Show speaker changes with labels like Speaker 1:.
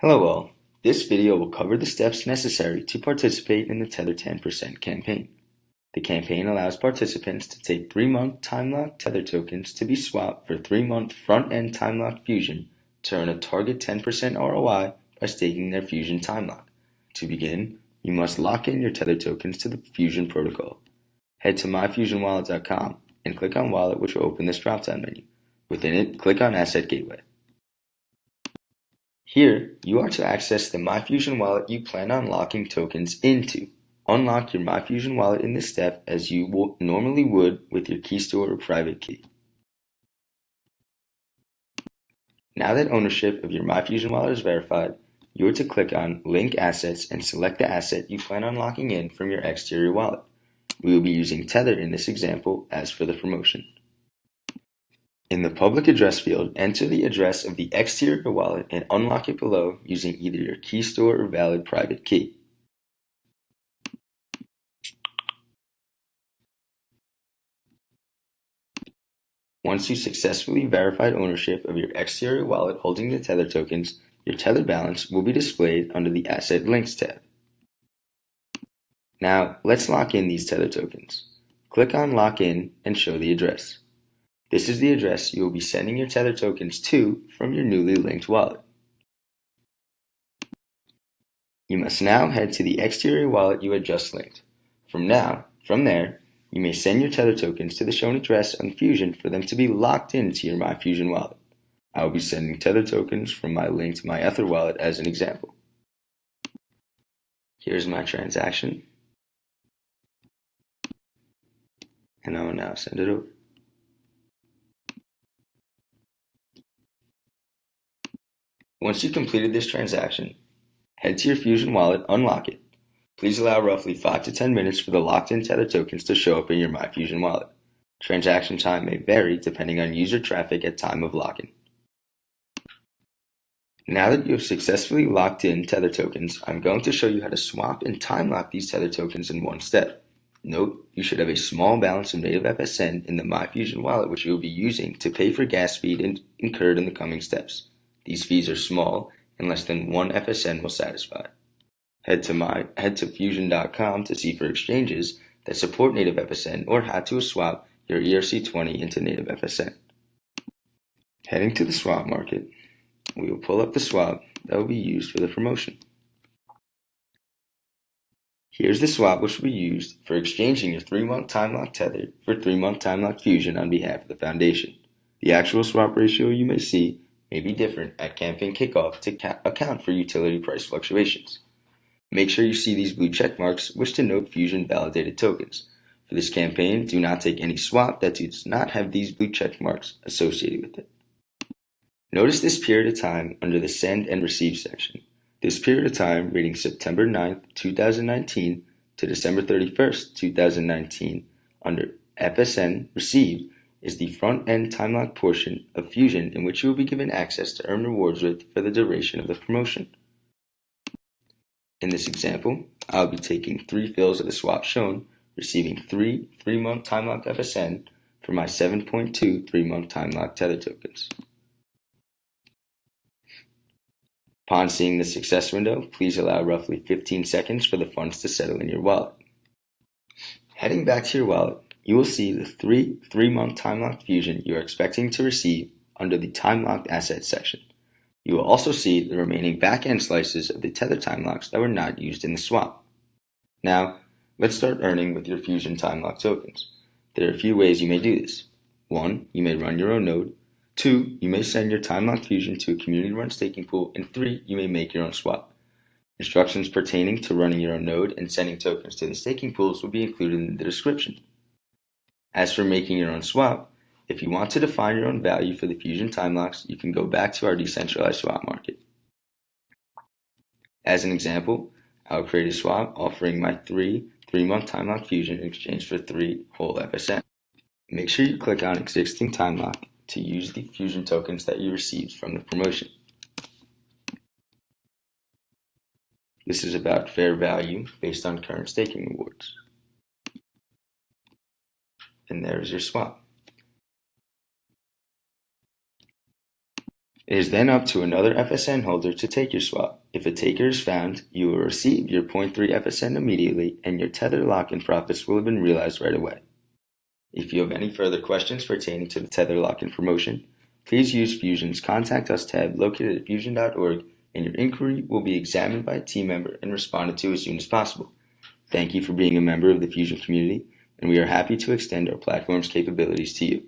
Speaker 1: Hello all. This video will cover the steps necessary to participate in the Tether 10% campaign. The campaign allows participants to take 3-month time-locked Tether tokens to be swapped for 3-month front-end time-locked Fusion to earn a target 10% ROI by staking their Fusion time lock. To begin, you must lock in your Tether tokens to the Fusion protocol. Head to myfusionwallet.com and click on Wallet, which will open this drop-down menu. Within it, click on Asset Gateway. Here, you are to access the MyFusion wallet you plan on locking tokens into. Unlock your MyFusion wallet in this step as you normally would with your key store or private key. Now that ownership of your MyFusion wallet is verified, you are to click on Link Assets and select the asset you plan on locking in from your exterior wallet. We will be using Tether in this example as for the promotion. In the public address field, enter the address of the exterior wallet and unlock it below using either your key store or valid private key. Once you successfully verified ownership of your exterior wallet holding the Tether tokens, your Tether balance will be displayed under the Asset Links tab. Now, let's lock in these Tether tokens. Click on Lock In and show the address. This is the address you will be sending your Tether tokens to from your newly linked wallet. You must now head to the exterior wallet you had just linked. From there, you may send your Tether tokens to the shown address on Fusion for them to be locked into your MyFusion wallet. I will be sending Tether tokens from my linked MyEther wallet as an example. Here's my transaction, and I will now send it over. Once you've completed this transaction, head to your Fusion wallet, unlock it. Please allow roughly 5 to 10 minutes for the locked-in Tether tokens to show up in your MyFusion wallet. Transaction time may vary depending on user traffic at time of lock-in. Now that you have successfully locked in Tether tokens, I'm going to show you how to swap and time lock these Tether tokens in one step. Note, you should have a small balance of native FSN in the MyFusion wallet which you will be using to pay for gas fee incurred in the coming steps. These fees are small and less than 1 FSN will satisfy. Head to fusion.com to see for exchanges that support native FSN or how to swap your ERC20 into native FSN. Heading to the swap market, we will pull up the swap that will be used for the promotion. Here's the swap which will be used for exchanging your 3-month time-locked Tether for 3-month time-locked Fusion on behalf of the foundation. The actual swap ratio you may see may be different at campaign kickoff to account for utility price fluctuations. Make sure you see these blue check marks which denote Fusion validated tokens. For this campaign, do not take any swap that does not have these blue check marks associated with it. Notice this period of time under the Send and Receive section. This period of time reading September 9th, 2019 to December 31st, 2019 under FSN Received is the front-end time-lock portion of Fusion in which you will be given access to earn rewards with for the duration of the promotion. In this example, I'll be taking 3 fills of the swap shown, receiving 3 3-month time-locked FSN for my 7.2 3-month time-locked Tether tokens. Upon seeing the success window, please allow roughly 15 seconds for the funds to settle in your wallet. Heading back to your wallet, you will see the 3-month time-locked Fusion you are expecting to receive under the time-locked assets section. You will also see the remaining back-end slices of the Tether time locks that were not used in the swap. Now, let's start earning with your Fusion time lock tokens. There are a few ways you may do this. 1. You may run your own node. 2. You may send your time locked Fusion to a community-run staking pool. And 3. You may make your own swap. Instructions pertaining to running your own node and sending tokens to the staking pools will be included in the description. As for making your own swap, if you want to define your own value for the Fusion time locks, you can go back to our decentralized swap market. As an example, I'll create a swap offering my 3-month time lock Fusion in exchange for 3 whole FSN. Make sure you click on Existing Time Lock to use the Fusion tokens that you received from the promotion. This is about fair value based on current staking rewards. And there is your swap. It is then up to another FSN holder to take your swap. If a taker is found, you will receive your zero point 0.3 FSN immediately, and your Tether lock-in profits will have been realized right away. If you have any further questions pertaining to the Tether lock-in promotion, please use Fusion's Contact Us tab located at fusion.org, and your inquiry will be examined by a team member and responded to as soon as possible. Thank you for being a member of the Fusion community, and we are happy to extend our platform's capabilities to you.